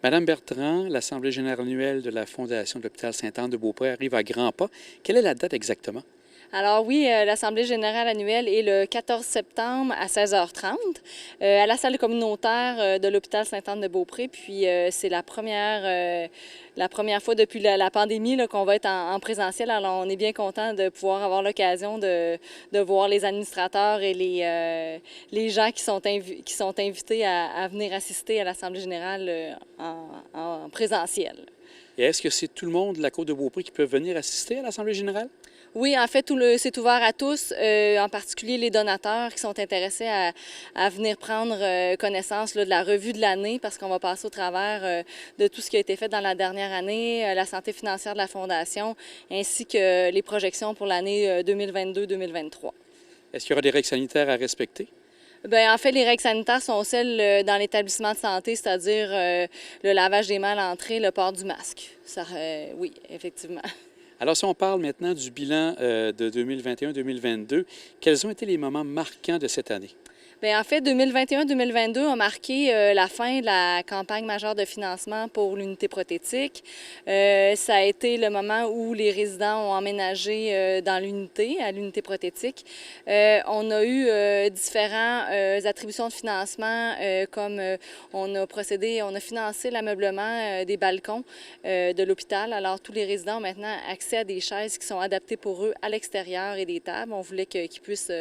Madame Bertrand, l'Assemblée générale annuelle de la Fondation de l'hôpital Sainte-Anne-de-Beaupré arrive à grands pas. Quelle est la date exactement? Alors oui, l'Assemblée générale annuelle est le 14 septembre à 16h30 à la salle communautaire de l'hôpital Sainte-Anne-de-Beaupré. Puis c'est la première fois depuis la pandémie qu'on va être en présentiel. Alors on est bien content de pouvoir avoir l'occasion de voir les administrateurs et les gens qui sont invités à venir assister à l'Assemblée générale en présentiel. Et est-ce que c'est tout le monde de la Côte-de-Beaupré qui peut venir assister à l'Assemblée générale? Oui, en fait, c'est ouvert à tous, en particulier les donateurs qui sont intéressés à venir prendre connaissance là, de la revue de l'année parce qu'on va passer au travers de tout ce qui a été fait dans la dernière année, la santé financière de la Fondation, ainsi que les projections pour l'année 2022-2023. Est-ce qu'il y aura des règles sanitaires à respecter? Bien, en fait, les règles sanitaires sont celles dans l'établissement de santé, c'est-à-dire le lavage des mains à l'entrée, le port du masque. Ça, oui, effectivement. Alors, si on parle maintenant du bilan de 2021-2022, quels ont été les moments marquants de cette année? Bien, en fait, 2021-2022 a marqué la fin de la campagne majeure de financement pour l'unité prothétique. Ça a été le moment où les résidents ont emménagé dans l'unité, à l'unité prothétique. On a eu différentes attributions de financement, comme on a financé l'ameublement des balcons de l'hôpital. Alors, tous les résidents ont maintenant accès à des chaises qui sont adaptées pour eux à l'extérieur et des tables. On voulait qu'ils puissent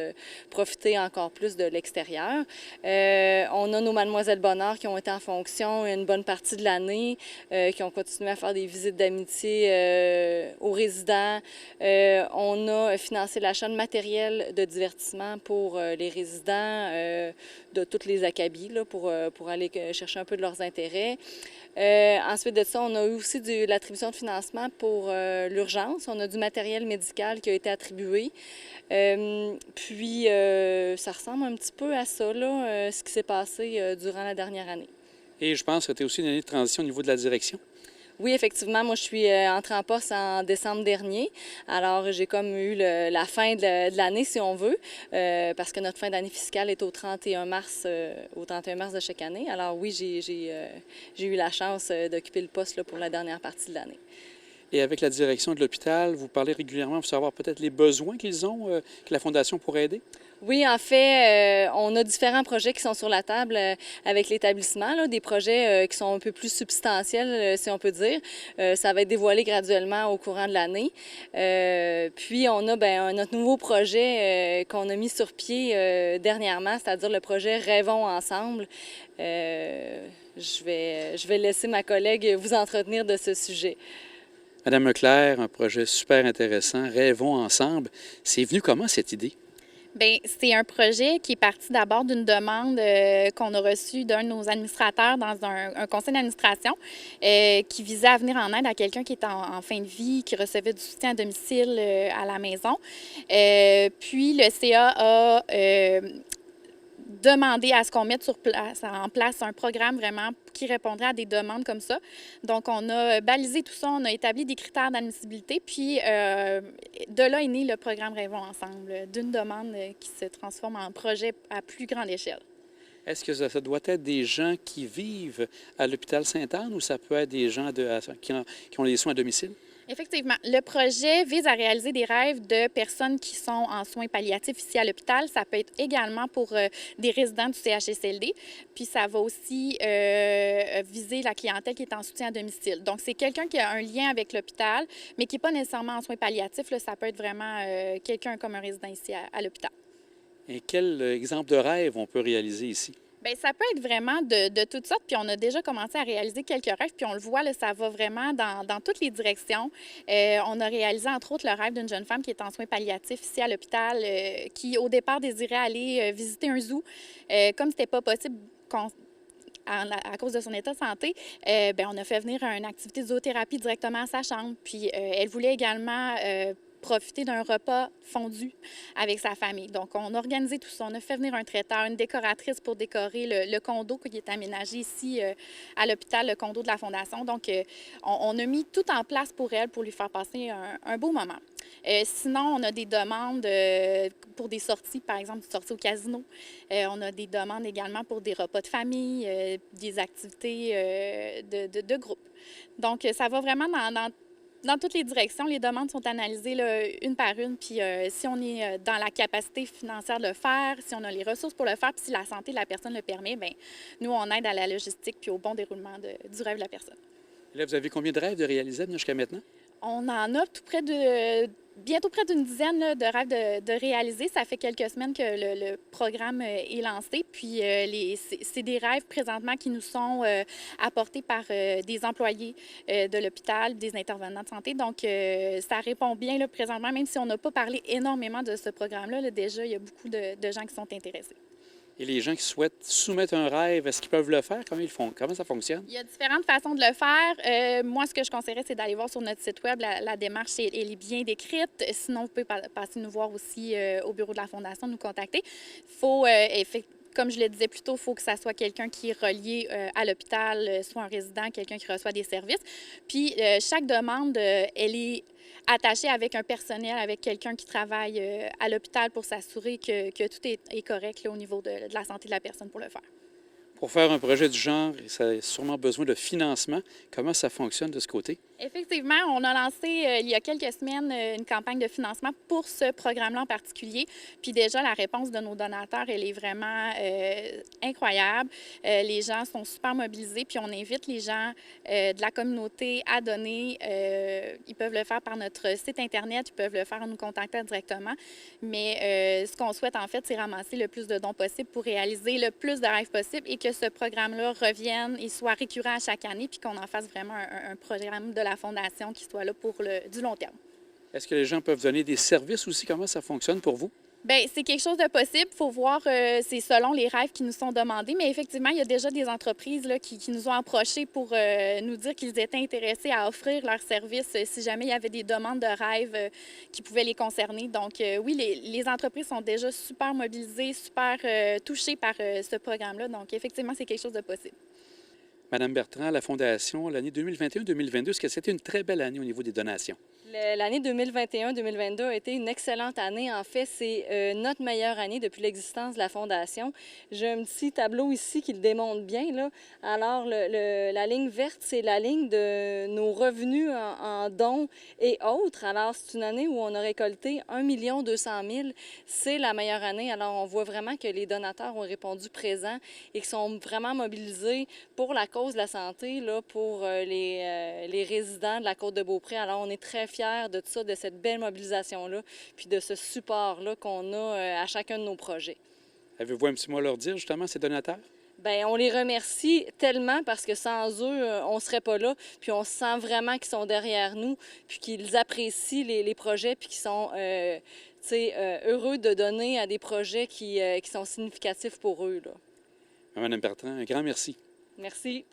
profiter encore plus de l'extérieur. On a nos Mademoiselles Bonheur qui ont été en fonction une bonne partie de l'année, qui ont continué à faire des visites d'amitié aux résidents. On a financé l'achat de matériel de divertissement pour les résidents de toutes les acabis là, pour aller chercher un peu de leurs intérêts. Ensuite de ça, on a eu aussi de l'attribution de financement pour l'urgence. On a du matériel médical qui a été attribué. Puis, ça ressemble un petit peu à ça, là, ce qui s'est passé durant la dernière année. Et je pense que c'était aussi une année de transition au niveau de la direction. Oui, effectivement, moi, je suis entrée en poste en décembre dernier. Alors, j'ai comme eu la fin de l'année, si on veut, parce que notre fin d'année fiscale est au 31 mars de chaque année. Alors oui, j'ai eu la chance d'occuper le poste là, pour la dernière partie de l'année. Et avec la direction de l'hôpital, vous parlez régulièrement pour savoir peut-être les besoins qu'ils ont, que la Fondation pourrait aider? Oui, en fait, on a différents projets qui sont sur la table avec l'établissement, là, des projets qui sont un peu plus substantiels, si on peut dire. Ça va être dévoilé graduellement au courant de l'année. Puis, on a notre nouveau projet qu'on a mis sur pied dernièrement, c'est-à-dire le projet Rêvons ensemble. Je vais laisser ma collègue vous entretenir de ce sujet. Madame Leclerc, un projet super intéressant, Rêvons ensemble. C'est venu comment cette idée? Bien, c'est un projet qui est parti d'abord d'une demande qu'on a reçue d'un de nos administrateurs dans un conseil d'administration qui visait à venir en aide à quelqu'un qui est en fin de vie, qui recevait du soutien à domicile à la maison. Puis le CA a demander à ce qu'on mette en place un programme vraiment qui répondrait à des demandes comme ça. Donc, on a balisé tout ça, on a établi des critères d'admissibilité, puis de là est né le programme Rêvons ensemble, d'une demande qui se transforme en projet à plus grande échelle. Est-ce que ça doit être des gens qui vivent à l'hôpital Sainte-Anne ou ça peut être des gens qui ont les soins à domicile? Effectivement. Le projet vise à réaliser des rêves de personnes qui sont en soins palliatifs ici à l'hôpital. Ça peut être également pour des résidents du CHSLD. Puis ça va aussi viser la clientèle qui est en soutien à domicile. Donc, c'est quelqu'un qui a un lien avec l'hôpital, mais qui n'est pas nécessairement en soins palliatifs. Là, ça peut être vraiment quelqu'un comme un résident ici à l'hôpital. Et quel exemple de rêve on peut réaliser ici? Bien, ça peut être vraiment de toutes sortes, puis on a déjà commencé à réaliser quelques rêves, puis on le voit, là, ça va vraiment dans toutes les directions. On a réalisé, entre autres, le rêve d'une jeune femme qui est en soins palliatifs ici à l'hôpital, qui, au départ, désirait aller visiter un zoo. Comme ce n'était pas possible à cause de son état de santé, on a fait venir une activité de zoothérapie directement à sa chambre. Puis elle voulait également profiter d'un repas fondu avec sa famille. Donc, on a organisé tout ça. On a fait venir un traiteur, une décoratrice pour décorer le condo qui est aménagé ici à l'hôpital, le condo de la Fondation. Donc, on a mis tout en place pour elle, pour lui faire passer un beau moment. Sinon, on a des demandes pour des sorties, par exemple, des sorties au casino. On a des demandes également pour des repas de famille, des activités de groupe. Donc, ça va vraiment dans toutes les directions. Les demandes sont analysées là, une par une, puis si on est dans la capacité financière de le faire, si on a les ressources pour le faire, puis si la santé de la personne le permet, bien, nous, on aide à la logistique puis au bon déroulement du rêve de la personne. Et là, vous avez combien de rêves de réaliser jusqu'à maintenant? On en a bientôt près d'une dizaine là, de rêves de réaliser. Ça fait quelques semaines que le programme est lancé. Puis, c'est des rêves présentement qui nous sont apportés par des employés de l'hôpital, des intervenants de santé. Donc, ça répond bien là, présentement, même si on n'a pas parlé énormément de ce programme-là. Là, déjà, il y a beaucoup de gens qui sont intéressés. Et les gens qui souhaitent soumettre un rêve, est-ce qu'ils peuvent le faire? Comment ils font? Comment ça fonctionne? Il y a différentes façons de le faire. Moi, ce que je conseillerais, c'est d'aller voir sur notre site web. La démarche, elle est bien décrite. Sinon, vous pouvez passer nous voir aussi au bureau de la Fondation, nous contacter. Il faut, comme je le disais plus tôt, il faut que ça soit quelqu'un qui est relié à l'hôpital, soit un résident, quelqu'un qui reçoit des services. Puis, chaque demande, elle est attachée avec un personnel, avec quelqu'un qui travaille à l'hôpital pour s'assurer que tout est correct là, au niveau de la santé de la personne pour le faire. Pour faire un projet du genre, ça a sûrement besoin de financement. Comment ça fonctionne de ce côté? Effectivement, on a lancé il y a quelques semaines une campagne de financement pour ce programme-là en particulier. Puis déjà, la réponse de nos donateurs, elle est vraiment incroyable. Les gens sont super mobilisés, puis on invite les gens de la communauté à donner. Ils peuvent le faire par notre site Internet, ils peuvent le faire en nous contactant directement. Mais ce qu'on souhaite, en fait, c'est ramasser le plus de dons possible pour réaliser le plus de rêves possible et que ce programme-là revienne et soit récurrent à chaque année, puis qu'on en fasse vraiment un programme de la Fondation qui soit là pour du long terme. Est-ce que les gens peuvent donner des services aussi? Comment ça fonctionne pour vous? Bien, c'est quelque chose de possible. Il faut voir, c'est selon les rêves qui nous sont demandés. Mais effectivement, il y a déjà des entreprises là, qui nous ont approchés pour nous dire qu'ils étaient intéressés à offrir leurs services si jamais il y avait des demandes de rêves qui pouvaient les concerner. Donc, oui, les entreprises sont déjà super mobilisées, super touchées par ce programme-là. Donc, effectivement, c'est quelque chose de possible. Madame Bertrand, la Fondation, l'année 2021-2022, est-ce que c'était une très belle année au niveau des donations? L'année 2021-2022 a été une excellente année. En fait, c'est notre meilleure année depuis l'existence de la Fondation. J'ai un petit tableau ici qui le démontre bien, là. Alors, la ligne verte, c'est la ligne de nos revenus en dons et autres. Alors, c'est une année où on a récolté 1 200 000. C'est la meilleure année. Alors, on voit vraiment que les donateurs ont répondu présents et qu'ils sont vraiment mobilisés pour la cause de la santé, là, pour les résidents de la Côte-de-Beaupré. Alors, on est très fiers de tout ça, de cette belle mobilisation-là, puis de ce support-là qu'on a à chacun de nos projets. Avez-vous un petit mot à leur dire, justement, ces donateurs? Bien, on les remercie tellement parce que sans eux, on ne serait pas là. Puis on sent vraiment qu'ils sont derrière nous, puis qu'ils apprécient les projets, puis qu'ils sont heureux de donner à des projets qui sont significatifs pour eux, là. Madame Bertrand, un grand merci. Merci.